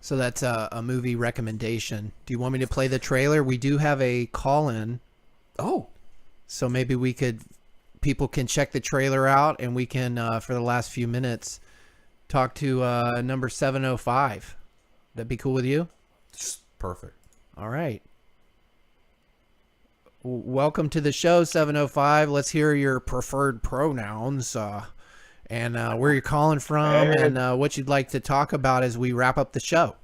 So that's a movie recommendation. Do you want me to play the trailer? We do have a call-in. Oh. So maybe people can check the trailer out, and we can, for the last few minutes, talk to number 705. That'd be cool with you? Perfect. All right. Welcome to the show, 705. Let's hear your preferred pronouns and where you're calling from and what you'd like to talk about as we wrap up the show.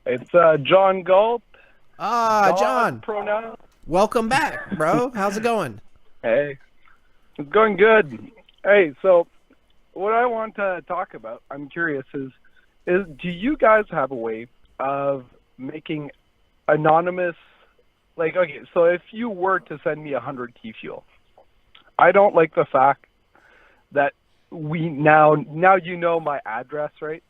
It's John Galt. John. Pronoun. Welcome back, bro. How's it going? Hey. It's going good. Hey, so what I want to talk about, I'm curious, is do you guys have a way of making anonymous, like, okay, so if you were to send me 100 key fuel, I don't like the fact that we now you know my address, right?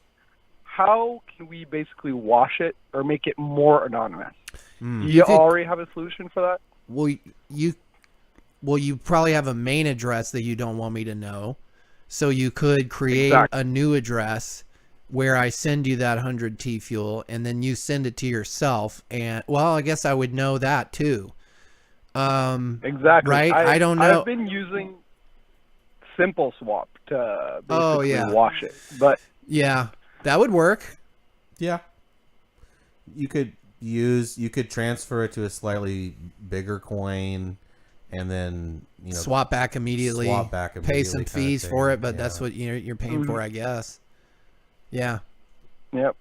How can we basically wash it or make it more anonymous? Do you already have a solution for that? Well, you probably have a main address that you don't want me to know. So you could create a new address where I send you that 100 T fuel and then you send it to yourself. And well, I guess I would know that too. Exactly. Right? I don't know. I've been using Simple Swap to basically wash it. But yeah, that would work. Yeah. You could transfer it to a slightly bigger coin and then swap back immediately, pay some fees for it, but that's what you're paying for, I guess. Yeah. Yep.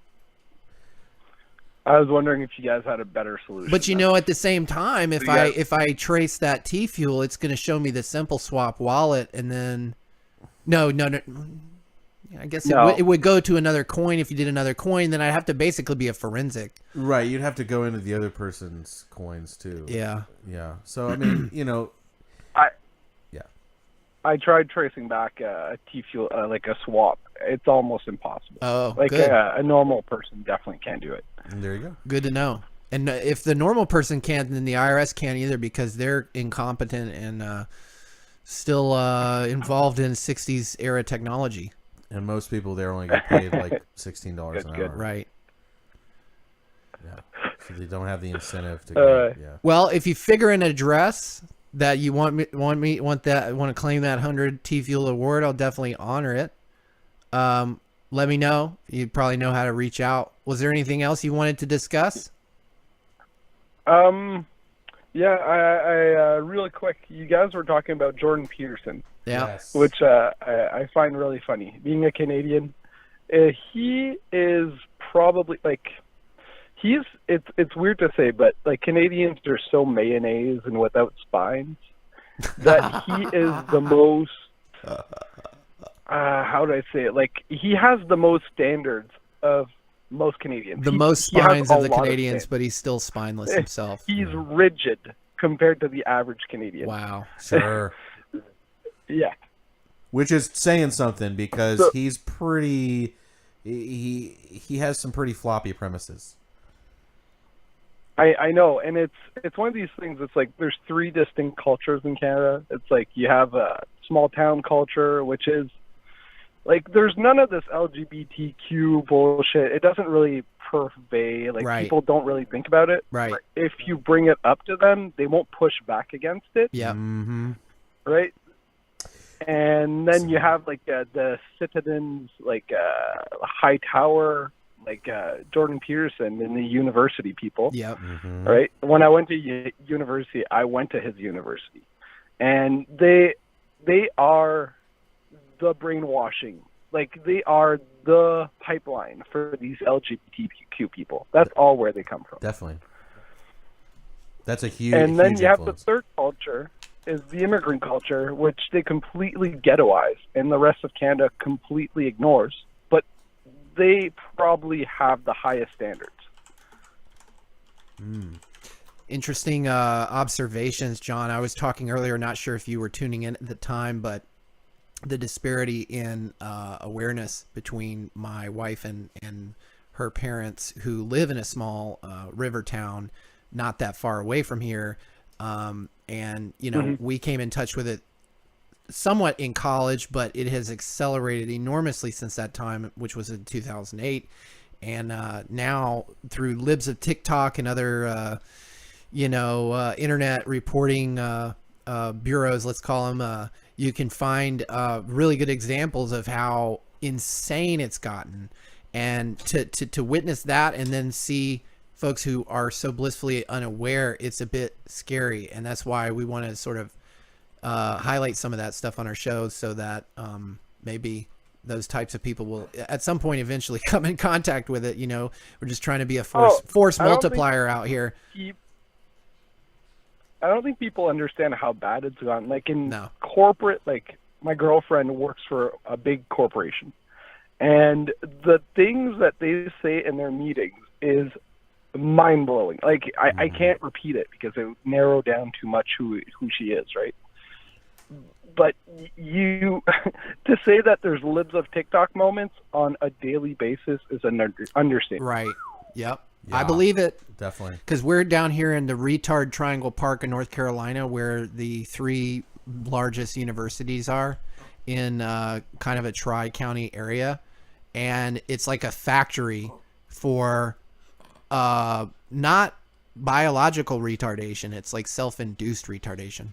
I was wondering if you guys had a better solution. But at the same time, if I trace that T fuel, it's going to show me the Simple Swap wallet, and then no. I guess it would go to another coin. If you did another coin, then I'd have to basically be a forensic. Right, you'd have to go into the other person's coins too. Yeah. Yeah. So I mean, I tried tracing back a T fuel, like a swap. It's almost impossible. Oh, like good. A normal person definitely can't do it. And there you go. Good to know. And if the normal person can't, then the IRS can't either because they're incompetent and still involved in 60s era technology. And most people there only get paid like $16 an hour. Right. Yeah. So they don't have the incentive to get, Well, if you figure an address that you want to claim that 100 T fuel award, I'll definitely honor it. Let me know. You probably know how to reach out. Was there anything else you wanted to discuss? Yeah, I really quick, you guys were talking about Jordan Peterson. Yeah. Yes. Which I find really funny. Being a Canadian, he is probably it's weird to say, but like Canadians are so mayonnaise and without spines that he is the most how do I say it? Like he has the most standards of most Canadians. The most spines of the Canadians, but he's still spineless himself. He's rigid compared to the average Canadian. Wow. Sure. Yeah. Which is saying something because he's pretty. He has some pretty floppy premises. I know, and it's one of these things. It's like there's three distinct cultures in Canada. It's like you have a small town culture, which is like there's none of this LGBTQ bullshit. It doesn't really purvey. Like people don't really think about it. Right. If you bring it up to them, they won't push back against it. Yeah. Mm-hmm. Right. And then you have like the citizens, like high tower, like Jordan Peterson and the university people. Yep. Mm-hmm. Right. When I went to university, I went to his university, and they are the brainwashing. Like they are the pipeline for these LGBTQ people. That's all where they come from. Definitely. That's a huge. And then huge you influence. have the third culture. Is the immigrant culture, which they completely ghettoize and the rest of Canada completely ignores, but they probably have the highest standards. Interesting observations, John. I was talking earlier, not sure if you were tuning in at the time, but the disparity in awareness between my wife and her parents who live in a small river town not that far away from here. And we came in touch with it somewhat in college, but it has accelerated enormously since that time, which was in 2008. And now through libs of TikTok and other, internet reporting bureaus, let's call them, you can find really good examples of how insane it's gotten. And to witness that and then see folks who are so blissfully unaware, it's a bit scary. And that's why we want to sort of highlight some of that stuff on our show, so that maybe those types of people will at some point eventually come in contact with it. You know, we're just trying to be a force multiplier out here. I don't think people understand how bad it's gotten. Like in corporate, like my girlfriend works for a big corporation, and the things that they say in their meetings is mind blowing. Like I can't repeat it because it would narrow down too much who she is, right? But you to say that there's libs of TikTok moments on a daily basis is an understatement. Right. Yep. Yeah, I believe it. Definitely. Because we're down here in the retard Triangle Park in North Carolina, where the 3 largest universities are in kind of a tri-county area. And it's like a factory for not biological retardation. It's like self-induced retardation.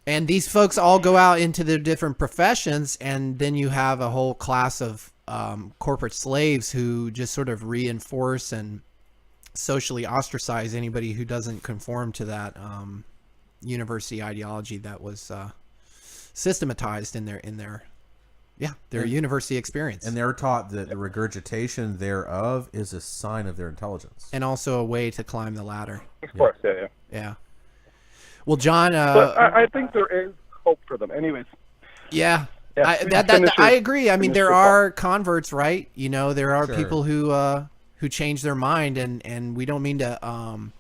And these folks all go out into their different professions, and then you have a whole class of corporate slaves who just sort of reinforce and socially ostracize anybody who doesn't conform to that university ideology that was systematized in their university experience. And they're taught that the regurgitation thereof is a sign of their intelligence, and also a way to climb the ladder. Of course, yeah. Well, John, but I think there is hope for them. Anyways. Yeah. I agree. I mean, there are converts, right? You know, there are people who change their mind, and we don't mean to,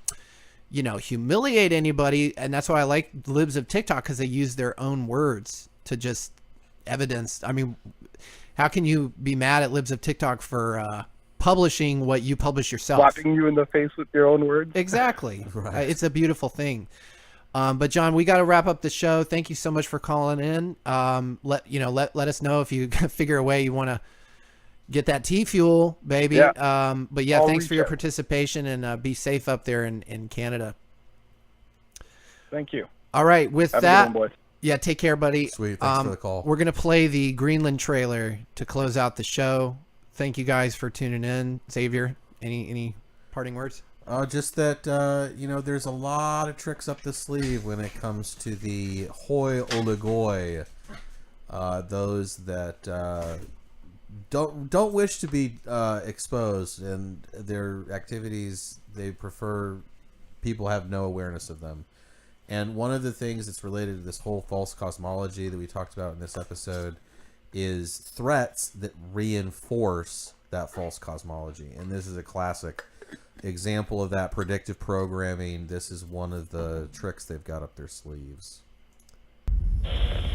humiliate anybody. And that's why I like libs of TikTok, because they use their own words to just evidence. I mean, how can you be mad at libs of TikTok for publishing what you publish yourself? Slapping you in the face with your own words. Exactly. Right. It's a beautiful thing. But John, we got to wrap up the show. Thank you so much for calling in. Let us know if you figure a way you want to get that T-Fuel, baby. Yeah. But yeah, thanks for your out. participation, and be safe up there in Canada. Thank you. All right. With Have that, a good one, boys. Yeah, take care, buddy. Sweet. Thanks for the call. We're going to play the Greenland trailer to close out the show. Thank you guys for tuning in. Xavier, any parting words? Just that, there's a lot of tricks up the sleeve when it comes to the hoi oligoi. Those that don't wish to be exposed, and their activities, they prefer people have no awareness of them. And one of the things that's related to this whole false cosmology that we talked about in this episode is threats that reinforce that false cosmology. And this is a classic example of that. Predictive programming. This is one of the tricks they've got up their sleeves. The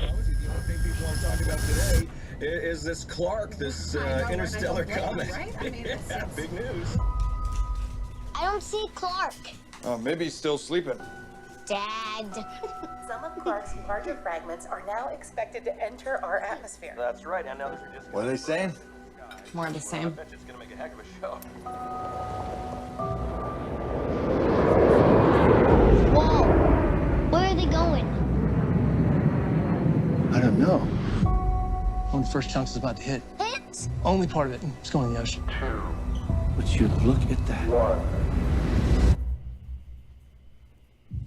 only thing people are talking about today is this Clark, this interstellar comet. Right? I mean, yeah, big news. I don't see Clark. Oh, maybe he's still sleeping. Dad. Some of Clark's larger fragments are now expected to enter our atmosphere. That's right, and now they're just... What are they saying? More of the same. I bet you it's gonna make a heck of a show. Whoa! Where are they going? I don't know. When the first chunk is about to hit. Hit? Only part of it. It's going in the ocean. Would you look at that?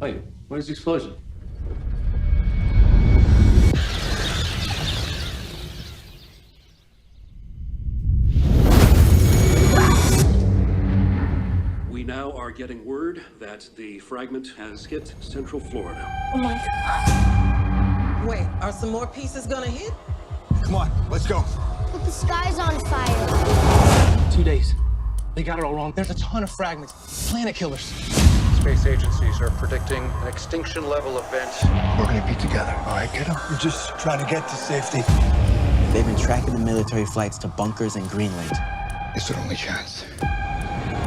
Wait, where's the explosion? We now are getting word that the fragment has hit Central Florida. Oh my God. Wait, are some more pieces gonna hit? Come on, let's go. But the sky's on fire. 2 days. They got it all wrong. There's a ton of fragments. Planet killers. Space agencies are predicting an extinction level event. We're gonna be together, all right, kiddo? We're just trying to get to safety. They've been tracking the military flights to bunkers in Greenland. It's our only chance.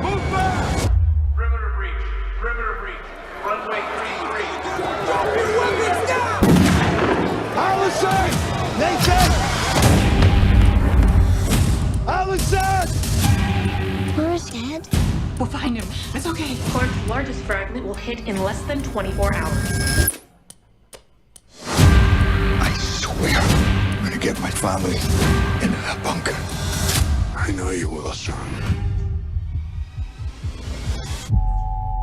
Move back! Perimeter breach. Perimeter breach. Runway 33. Drop your weapons down! Allison! Nathan! Allison! Where's Dad? We'll find him. It's okay. Clark's largest fragment will hit in less than 24 hours. I swear. get my family into that bunker. I know you will, son.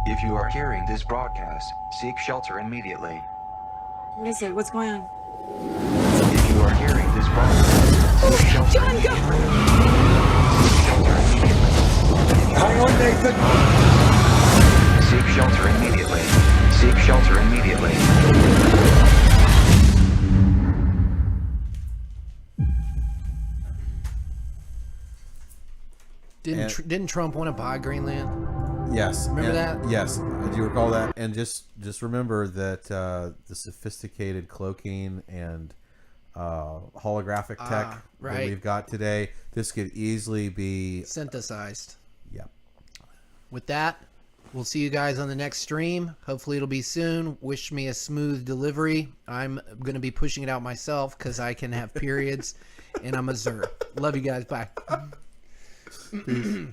If you are hearing this broadcast, seek shelter immediately. What is it? What's going on? If you are hearing this broadcast, seek shelter immediately. Seek shelter immediately. Hang on, Nathan. Seek shelter immediately. Seek shelter immediately. Didn't Trump want to buy Greenland? Yes. Remember and, that? Yes. Do you recall that? And just remember that the sophisticated cloaking and holographic tech right. that we've got today, this could easily be synthesized. Yeah. With that, we'll see you guys on the next stream. Hopefully it'll be soon. Wish me a smooth delivery. I'm going to be pushing it out myself because I can have periods and I'm a Zer. Love you guys. Bye. Peace.